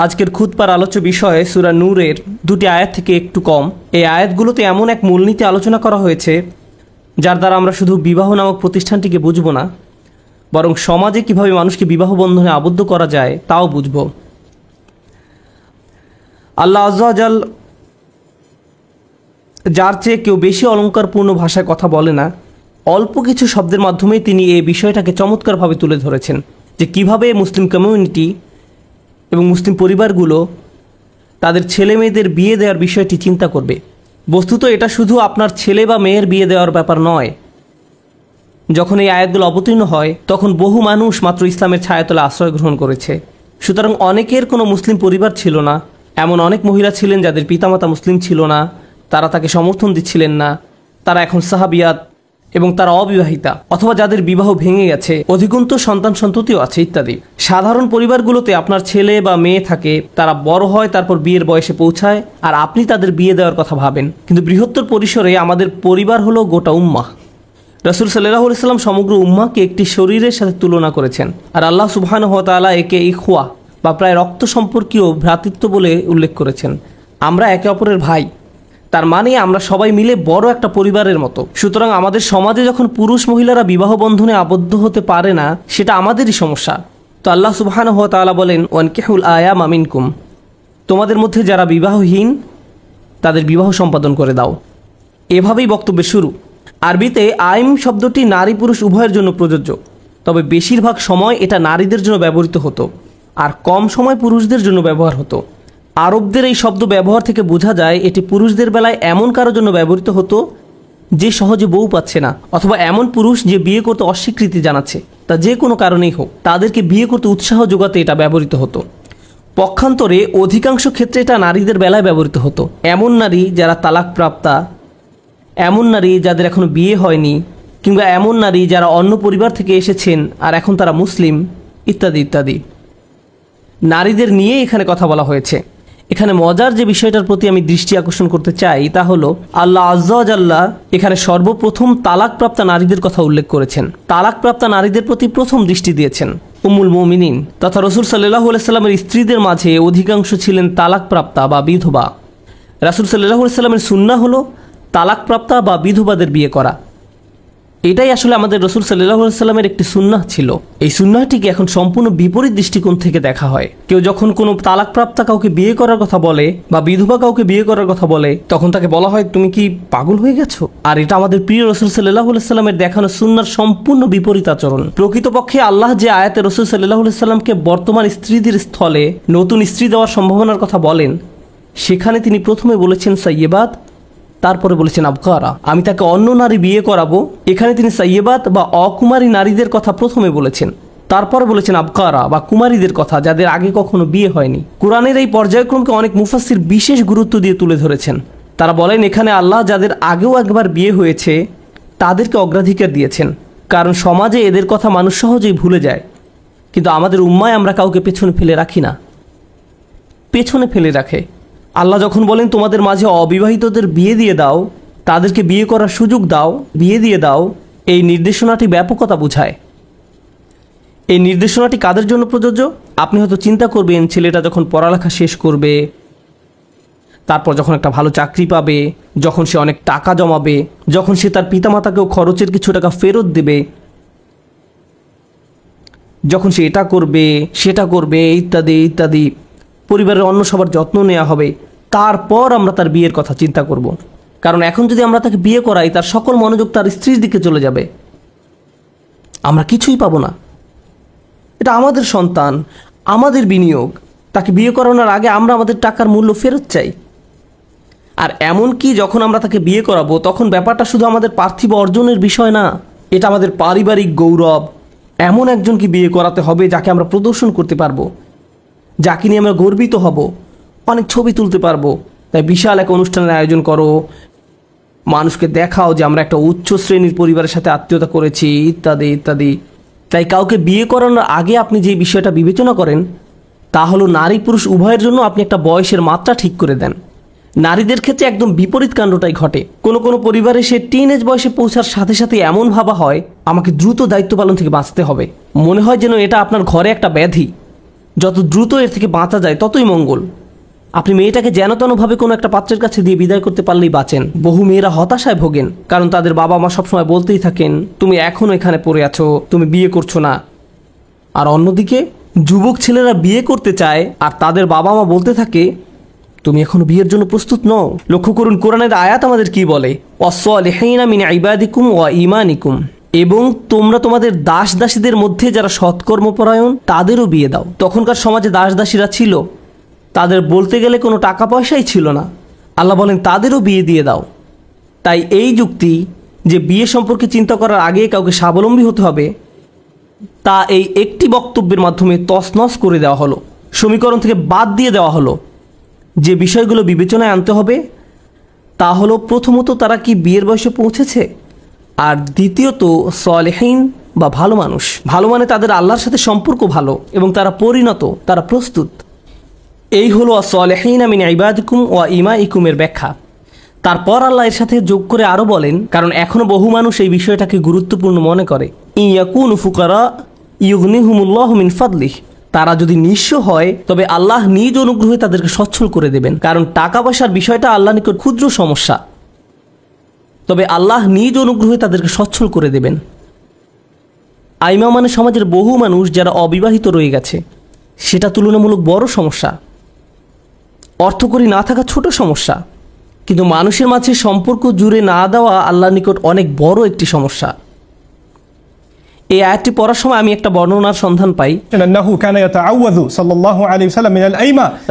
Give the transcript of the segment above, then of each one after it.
আজকের খুতবার আলোচ্য বিষয়ে সূরা নূরের দুটি আয়াত থেকে একটু কম। এই আয়াতগুলোতে এমন এক মূলনীতি আলোচনা করা হয়েছে যার দ্বারা আমরা শুধু বিবাহ নামক প্রতিষ্ঠানটিকে বুঝব না, বরং সমাজে কিভাবে মানুষকে বিবাহ বন্ধনে আবদ্ধ করা যায় তাও বুঝব। আল্লাহ আযজা ওয়া জাল যার চেয়ে কেউ বেশি অলঙ্কারপূর্ণ ভাষায় কথা বলে না, অল্প কিছু শব্দের মাধ্যমেই তিনি এই বিষয়টাকে চমৎকারভাবে তুলে ধরেছেন যে কিভাবে মুসলিম কমিউনিটি এবং মুসলিম পরিবারগুলো তাদের ছেলে মেয়েদের বিয়ে দেওয়ার বিষয়টি চিন্তা করবে। বস্তুত এটা শুধু আপনার ছেলে বা মেয়ের বিয়ে দেওয়ার ব্যাপার নয়। যখন এই আয়াতগুলো অবতীর্ণ হয় তখন বহু মানুষ মাত্র ইসলামের ছায়াতলে আশ্রয় গ্রহণ করেছে। সুতরাং অনেকের কোনো মুসলিম পরিবার ছিল না। এমন অনেক মহিলা ছিলেন যাদের পিতামাতা মুসলিম ছিল না, তারা তাকে সমর্থন দিচ্ছিলেন না, তারা এখন সাহাবিয়াত এবং তারা অবিবাহিতা, অথবা যাদের বিবাহ ভেঙে গেছে, অধিকন্তু সন্তান সন্ততিও আছে ইত্যাদি। সাধারণ পরিবারগুলোতে আপনার ছেলে বা মেয়ে থাকে, তারা বড় হয়, তারপর বিয়ের বয়সে পৌঁছায়, আর আপনি তাদের বিয়ে দেওয়ার কথা ভাবেন। কিন্তু বৃহত্তর পরিসরে আমাদের পরিবার হলো গোটা উম্মাহ। রাসূল সাল্লাল্লাহু আলাইহি ওয়াসাল্লাম সমগ্র উম্মাহকে একটি শরীরের সাথে তুলনা করেছেন, আর আল্লাহ সুবহানাহু ওয়া তাআলা একে ইখওয়া বা প্রায় রক্ত সম্পর্কীয় ভ্রাতৃত্ব বলে উল্লেখ করেছেন। আমরা একে অপরের ভাই, তার মানে আমরা সবাই মিলে বড় একটা পরিবারের মতো। সুতরাং আমাদের সমাজে যখন পুরুষ মহিলারা বিবাহ বন্ধনে আবদ্ধ হতে পারে না, সেটা আমাদেরই সমস্যা। তো আল্লাহ সুবহানাহু ওয়া তাআলা বলেন, ওয়ানকিহুল আয়ামা মিনকুম, তোমাদের মধ্যে যারা বিবাহহীন তাদের বিবাহ সম্পাদন করে দাও। এভাবেই বক্তব্যের শুরু। আরবিতে আইম শব্দটি নারী পুরুষ উভয়ের জন্য প্রযোজ্য, তবে বেশিরভাগ সময় এটা নারীদের জন্য ব্যবহৃত হতো আর কম সময় পুরুষদের জন্য ব্যবহার হতো। আরবদের এই শব্দ ব্যবহার থেকে বোঝা যায় এটি পুরুষদের বেলায় এমন কারোর জন্য ব্যবহৃত হতো যে সহজে বউ পাচ্ছে না, অথবা এমন পুরুষ যে বিয়ে করতে অস্বীকৃতি জানাচ্ছে, তা যে কোনো কারণেই হোক, তাদেরকে বিয়ে করতে উৎসাহ যোগাতে এটা ব্যবহৃত হতো। পক্ষান্তরে অধিকাংশ ক্ষেত্রে এটা নারীদের বেলায় ব্যবহৃত হতো। এমন নারী যারা তালাকপ্রাপ্তা, এমন নারী যাদের এখনো বিয়ে হয়নি, কিংবা এমন নারী যারা অন্য পরিবার থেকে এসেছেন আর এখন তারা মুসলিম, ইত্যাদি ইত্যাদি। নারীদের নিয়ে এখানে কথা বলা হয়েছে। এখানে মজার যে বিষয়টার প্রতি আমি দৃষ্টি আকর্ষণ করতে চাই তা হলো আল্লাহ আযজা ওয়া জাল্লা এখানে সর্বপ্রথম তালাকপ্রাপ্তা নারীদের কথা উল্লেখ করেছেন। তালাকপ্রাপ্তা নারীদের প্রতি প্রথম দৃষ্টি দিয়েছেন উম্মুল মুমিনিন তথা রাসূল সাল্লাল্লাহু আলাইহি ওয়াসাল্লামের স্ত্রীদের মাঝে অধিকাংশ ছিলেন তালাকপ্রাপ্তা বা বিধবা। রাসূল সাল্লাল্লাহু আলাইহি ওয়াসাল্লামের সুন্নাহ হলো তালাকপ্রাপ্তা বা বিধবাদের বিয়ে করা। এটাই আসলে আমাদের রাসূল সাল্লাল্লাহু আলাইহি ওয়াসাল্লামের একটি সুন্নাহ ছিল। এই সুন্নাহটিকে এখন সম্পূর্ণ বিপরীত দৃষ্টিকোণ থেকে দেখা হয়। কেউ যখন কোনো তালাকপ্রাপ্তা কাউকে বিয়ে করার কথা বলে বা বিধবা কাউকে বিয়ে করার কথা বলে, তখন তাকে বলা হয় তুমি কি পাগল হয়ে গেছো? আর এটা আমাদের প্রিয় রাসূল সাল্লাল্লাহু আলাইহি ওয়াসাল্লামের দেখানো সুন্নাহর সম্পূর্ণ বিপরীত আচরণ। প্রকৃতপক্ষে আল্লাহ যে আয়াতে রাসূল সাল্লাল্লাহু আলাইহি ওয়াসাল্লামকে বর্তমান স্ত্রীদের স্থলে নতুন স্ত্রী দেওয়ার সম্ভাবনার কথা বলেন, সেখানে তিনি প্রথমে বলেছেন সাইয়্যিবাত, তারপরে বলেছেন আবকারা, আমি তাকে অন্য নারী বিয়ে করাবো। এখানে তিনি সাইয়্যিবাত বা অকুমারী নারীদের কথা প্রথমে বলেছেন, তারপরে বলেছেন আবকারা বা কুমারীদের কথা যাদের আগে কখনো বিয়ে হয়নি। কোরআনের এই পর্যায়ক্রমকে অনেক মুফাসসির বিশেষ গুরুত্ব দিয়ে তুলে ধরেছেন। তারা বলেন এখানে আল্লাহ যাদের আগেও একবার বিয়ে হয়েছে তাদেরকে অগ্রাধিকার দিয়েছেন, কারণ সমাজে এদের কথা মানুষ সহজেই ভুলে যায়। কিন্তু আমাদের উম্মায় আমরা কাউকে পেছনে ফেলে রাখি না, পেছনে ফেলে রাখে। আল্লাহ যখন বলেন তোমাদের মাঝে অবিবাহিতদের বিয়ে দিয়ে দাও, তাদেরকে বিয়ে করার সুযোগ দাও, বিয়ে দিয়ে দাও, এই নির্দেশনাটি ব্যাপকতা বোঝায়। এই নির্দেশনাটি কাদের জন্য প্রযোজ্য? আপনি হয়তো চিন্তা করবেন ছেলেটা যখন পড়ালেখা শেষ করবে, তারপর যখন একটা ভালো চাকরি পাবে, যখন সে অনেক টাকা জমাবে, যখন সে তার পিতামাতাকেও খরচের কিছু টাকা ফেরত দেবে, যখন সে এটা করবে সেটা করবে ইত্যাদি ইত্যাদি, পরিবারের অন্য সবার যত্ন নেওয়া হবে, তারপর আমরা তার বিয়ের কথা চিন্তা করব। কারণ এখন যদি আমরা তাকে বিয়ে করাই, তার সকল মনোযোগ তার স্ত্রীর দিকে চলে যাবে, আমরা কিছুই পাবো না। এটা আমাদের সন্তান, আমাদের বিনিয়োগ। তাকে বিয়ে করানোর আগে আমরা আমাদের টাকার মূল্য ফেরত চাই। আর এমনকি যখন আমরা তাকে বিয়ে করাবো, তখন ব্যাপারটা শুধু আমাদের পার্থিব অর্জনের বিষয় না, এটা আমাদের পারিবারিক গৌরব। এমন একজনকে বিয়ে করাতে হবে যাকে আমরা প্রদর্শন করতে পারবো, যাকে নিয়ে আমরা গর্বিত হব, অনেক ছবি তুলতে পারবো। তাই বিশাল এক অনুষ্ঠানের আয়োজন করো, মানুষকে দেখাও যে আমরা একটা উচ্চ শ্রেণীর পরিবারের সাথে আত্মীয়তা করেছি ইত্যাদি ইত্যাদি। তাই কাউকে বিয়ে করানোর আগে আপনি যে বিষয়টা বিবেচনা করেন তা হলো নারী পুরুষ উভয়ের জন্য আপনি একটা বয়সের মাত্রা ঠিক করে দেন। নারীদের ক্ষেত্রে একদম বিপরীত কাণ্ডটাই ঘটে। কোনো কোনো পরিবারে সে টিনেজ বয়সে পৌঁছার সাথে সাথে এমন ভাবা হয় আমাকে দ্রুত দায়িত্ব পালন থেকে বাঁচতে হবে। মনে হয় যেন এটা আপনার ঘরে একটা ব্যাধি, যত দ্রুত এর থেকে বাঁচা যায় ততই মঙ্গল। আপনি মেয়েটাকে যেন তেনভাবে কোনো একটা পাত্রের কাছে দিয়ে বিদায় করতে পারলেই বাঁচেন। বহু মেয়েরা হতাশায় ভোগেন, কারণ তাদের বাবা মা সবসময় বলতেই থাকেন তুমি এখনও এখানে পড়ে আছো, তুমি বিয়ে করছো না। আর অন্যদিকে যুবক ছেলেরা বিয়ে করতে চায় আর তাদের বাবা মা বলতে থাকে তুমি এখনো বিয়ের জন্য প্রস্তুত নও। লক্ষ্য করুন কোরআনের আয়াত আমাদের কি বলে, ওয়াসসালিহিনা মিন ইবাদিকুম ওয়া ঈমানিকুম, এবং তোমরা তোমাদের দাস দাসীদের মধ্যে যারা সৎকর্মপরায়ণ তাদেরও বিয়ে দাও। তখনকার সমাজে দাস দাসীরা ছিল, তাদের বলতে গেলে কোনো টাকা পয়সাই ছিল না। আল্লাহ বলেন তাদেরও বিয়ে দিয়ে দাও। তাই এই যুক্তি যে বিয়ে সম্পর্কে চিন্তা করার আগে কাউকে স্বাবলম্বী হতে হবে, তা এই একটি বক্তব্যের মাধ্যমে তছনছ করে দেওয়া হলো, সমীকরণ থেকে বাদ দিয়ে দেওয়া হলো। যে বিষয়গুলো বিবেচনায় আনতে হবে তা হলো প্রথমত তারা কি বিয়ের বয়সে পৌঁছেছে, আর দ্বিতীয়ত সালেহীন বা ভালো মানুষ। ভালো মানে তাদের আল্লাহর সাথে সম্পর্ক ভালো এবং তারা পরিণত, তারা প্রস্তুত। এই হলো সালেহীনা মিন ইবাদিকুম ওয়া ঈমাইকুমের ব্যাখ্যা। তারপর আল্লাহ এর সাথে যোগ করে আরও বলেন, কারণ এখনও বহু মানুষ এই বিষয়টাকে গুরুত্বপূর্ণ মনে করে, ইয়াকুনু ফুকারা ইউগনিহুমুল্লাহু মিন ফাদলিহ, তারা যদি নিঃস্ব হয় তবে আল্লাহ নিজ অনুগ্রহে তাদেরকে সচ্ছল করে দেবেন। কারণ টাকা পয়সার বিষয়টা আল্লাহ নিকট ক্ষুদ্র সমস্যা, তবে আল্লাহ নিজ অনুগ্রহে তাদেরকে সচ্ছল করে দেবেন। আইমা মানে সমাজের বহু মানুষ যারা অবিবাহিত রয়ে গেছে, সেটা তুলনামূলক বড় সমস্যা। অর্থকড়ি না থাকা ছোট সমস্যা, কিন্তু মানুষের মাঝে সম্পর্ক জুড়ে না দেওয়া আল্লাহর নিকট অনেক বড় একটি সমস্যা। এই আয়াতটি পড়ার সময় আমি একটা বর্ণনার সন্ধান পাই,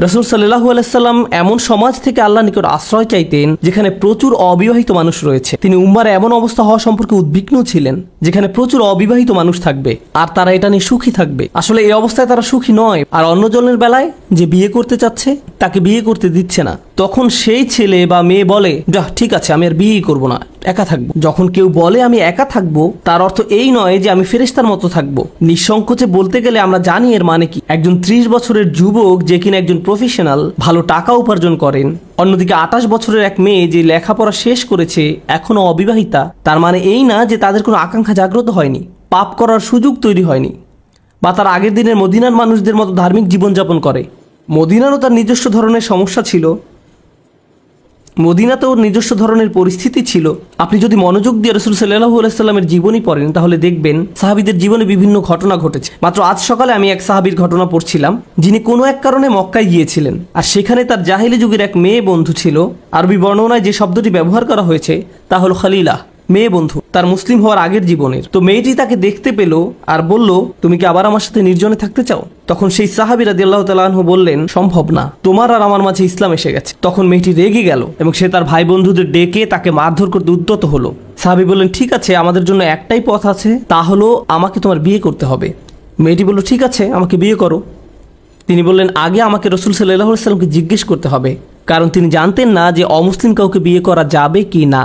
রাসূল সাল্লাল্লাহু আলাইহি সাল্লাম এমন সমাজ থেকে আল্লাহর নিকট আশ্রয় চাইতেন যেখানে প্রচুর অবিবাহিত মানুষ রয়েছে। তিনি উম্মার এমন অবস্থা হওয়া সম্পর্কে উদ্বিগ্ন ছিলেন যেখানে প্রচুর অবিবাহিত মানুষ থাকবে আর তারা এটা নিয়ে সুখী থাকবে। আসলে এই অবস্থায় তারা সুখী নয়, আর অন্যজনের বেলায় যে বিয়ে করতে চাচ্ছে তাকে বিয়ে করতে দিচ্ছে না। তখন সেই ছেলে বা মেয়ে বলে যা ঠিক আছে আমি আর বিয়েই করব না, একা থাকবো। যখন কেউ বলে আমি একা থাকবো, তার অর্থ এই নয় যে আমি ফেরেশতার মতো থাকবো। নিঃসংকোচে বলতে গেলে আমরা জানি এর মানে কি। একজন 30 বছরের যুবক যে কিনা একজন প্রফেশনাল, ভালো টাকা উপার্জন করেন, অন্যদিকে 28 বছরের এক মেয়ে যে লেখাপড়া শেষ করেছে এখনো অবিবাহিতা, তার মানে এই না যে তাদের কোনো আকাঙ্ক্ষা জাগ্রত হয়নি, পাপ করার সুযোগ তৈরি হয়নি, বা তার আগের দিনের মদিনার মানুষদের মতো ধার্মিক জীবনযাপন করে। মদিনারও তার নিজস্ব ধরনের সমস্যা ছিল, মদিনাতেও নিজস্ব ধরনের পরিস্থিতি ছিল। আপনি যদি মনোযোগ দিয়ে রাসূল সাল্লাল্লাহু আলাইহি সাল্লামের জীবনী পড়েন তাহলে দেখবেন সাহাবীদের জীবনে বিভিন্ন ঘটনা ঘটেছে। মাত্র আজ সকালে আমি এক সাহাবীর ঘটনা পড়ছিলাম, যিনি কোনো এক কারণে মক্কায় গিয়েছিলেন, আর সেখানে তার জাহিলি যুগের এক মেয়ে বন্ধু ছিল। আরবি বর্ণনায় যে শব্দটি ব্যবহার করা হয়েছে তা হলো খালিলা, মেয়ে বন্ধু, তার মুসলিম হওয়ার আগের জীবনের। তো মেয়েটি তাকে দেখতে পেল আর বলল তুমি কি আবার আমার সাথে নির্জনে থাকতে চাও? তখন সেই সাহাবী রাদিয়াল্লাহু তাআলা আনহু বললেন সম্ভব না, তোমার আর আমার মাঝে ইসলাম এসে গেছে। তখন মেয়েটি রেগে গেল এবং সে তার ভাই বন্ধুদের ডেকে তাকে মারধর করতে উদ্যত হলো। সাহাবী বললেন ঠিক আছে, আমাদের জন্য একটাই পথ আছে, তা হলো আমাকে তোমার বিয়ে করতে হবে। মেয়েটি বলল ঠিক আছে, আমাকে বিয়ে করো। তিনি বললেন আগে আমাকে রাসূল সাল্লাল্লাহু আলাইহি সাল্লামকে জিজ্ঞেস করতে হবে, কারণ তিনি জানতেন না যে অমুসলিম কাউকে বিয়ে করা যাবে কি না।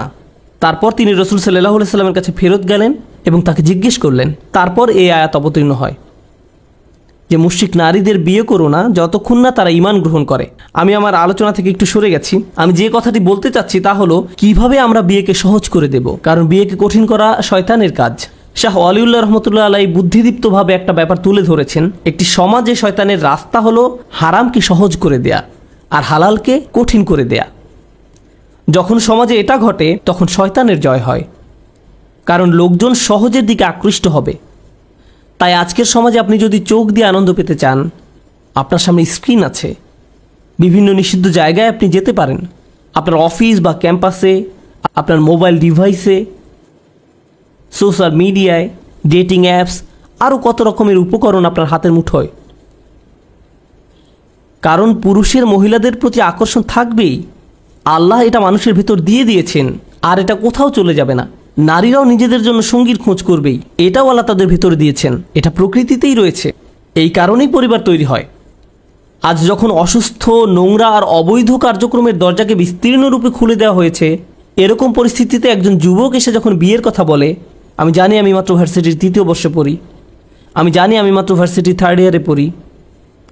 তারপর তিনি রাসূল সাল্লাল্লাহু আলাইহি সাল্লামের কাছে ফেরত গেলেন এবং তাকে জিজ্ঞেস করলেন। তারপর এই আয়াত অবতীর্ণ হয় যে মুশরিক নারীদের বিয়ে করো না যতক্ষণ না তারা ঈমান গ্রহণ করে। আমি আমার আলোচনা থেকে একটু সরে গেছি। আমি যে কথাটি বলতে চাচ্ছি তা হলো কিভাবে আমরা বিয়েকে সহজ করে দেব, কারণ বিয়েকে কঠিন করা শয়তানের কাজ। শাহ ওয়ালিউল্লাহ রহমতুল্লাহ আলাইহি বুদ্ধিদীপ্তভাবে একটা ব্যাপার তুলে ধরেছেন। একটি সমাজে শয়তানের রাস্তা হলো হারামকে সহজ করে দেয়া আর হালালকে কঠিন করে দেয়া। যখন সমাজে এটা ঘটে তখন শয়তানের জয় হয়, কারণ লোকজন সহজের দিকে আকৃষ্ট হবে। তাই আজকের সমাজে আপনি যদি চোখ দিয়ে আনন্দ পেতে চান, আপনার সামনে স্ক্রিন আছে, বিভিন্ন নিষিদ্ধ জায়গায় আপনি যেতে পারেন, আপনার অফিস বা ক্যাম্পাসে, আপনার মোবাইল ডিভাইসে, সোশ্যাল মিডিয়ায়, ডেটিং অ্যাপস, আরও কত রকমের উপকরণ আপনার হাতের মুঠোয়। কারণ পুরুষের মহিলাদের প্রতি আকর্ষণ থাকবেই, আল্লাহ এটা মানুষের ভিতর দিয়ে দিয়েছেন, আর এটা কোথাও চলে যাবে না। নারীরাও নিজেদের জন্য সঙ্গীর খোঁজ করবেই, এটাও আল্লাহ তাদের ভিতরে দিয়েছেন, এটা প্রকৃতিতেই রয়েছে। এই কারণেই পরিবার তৈরি হয়। আজ যখন অসুস্থ, নোংরা আর অবৈধ কার্যক্রমের দরজাকে বিস্তীর্ণ রূপে খুলে দেওয়া হয়েছে, এরকম পরিস্থিতিতে একজন যুবক এসে যখন বিয়ের কথা বলে, আমি জানি আমি মাত্র ভার্সিটির 3য় বর্ষে পড়ি, আমি জানি আমি মাত্র ভার্সিটির 3rd ইয়ারে পড়ি,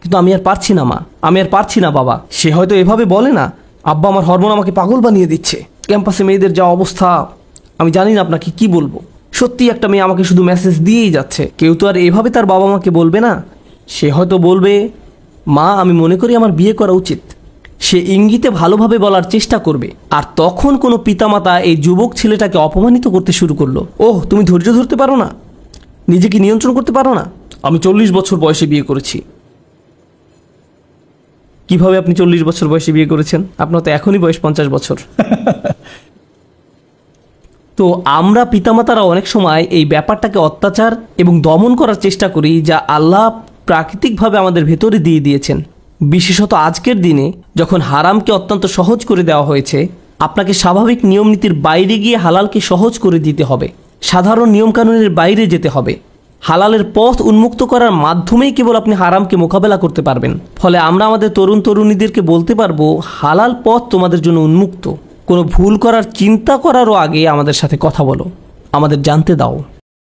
কিন্তু আমি আর পারছি না মা, আমি আর পারছি না বাবা। সে হয়তো এভাবে বলে না, আব্বা আমার হরমোন আমাকে পাগল বানিয়ে দিচ্ছে, ক্যাম্পাসে মেয়েদের যা অবস্থা, আমি জানি না আপনাকে কি বলবো। সত্যি একটা মেয়ে আমাকে শুধু মেসেজ দিয়েই যাচ্ছে। কেউ তো আর এভাবে তার বাবা মাকে বলবে না। সে হয়তো বলবে মা, আমি মনে করি আমার বিয়ে করা উচিত। সে ইঙ্গিতে ভালোভাবে বলার চেষ্টা করবে, আর তখন কোনো পিতামাতা এই যুবক ছেলেটাকে অপমানিত করতে শুরু করলো। ওহ, তুমি ধৈর্য ধরতে পারো না, নিজেকে নিয়ন্ত্রণ করতে পারো না? আমি 40 বছর বয়সে বিয়ে করেছি। কিভাবে আপনি 40 বছর বয়সে বিয়ে করেছেন? আপনার তো এখনই বয়স 50 বছর। তো আমরা পিতামাতারা অনেক সময় এই ব্যাপারটাকে অত্যাচার এবং দমন করার চেষ্টা করি, যা আল্লাহ প্রাকৃতিকভাবে আমাদের ভেতরে দিয়ে দিয়েছেন। বিশেষত আজকের দিনে যখন হারামকে অত্যন্ত সহজ করে দেওয়া হয়েছে, আপনাকে স্বাভাবিক নিয়মনীতির বাইরে গিয়ে হালালকে সহজ করে দিতে হবে, সাধারণ নিয়মকানুনের বাইরে যেতে হবে। হালালের পথ উন্মুক্ত করার মাধ্যমেই কেবল আপনি হারামকে মোকাবেলা করতে পারবেন। ফলে আমরা আমাদের তরুণ তরুণীদেরকে বলতে পারবো, হালাল পথ তোমাদের জন্য উন্মুক্ত। কোনো ভুল করার চিন্তা করারও আগে আমাদের সাথে কথা বলো, আমাদের জানতে দাও।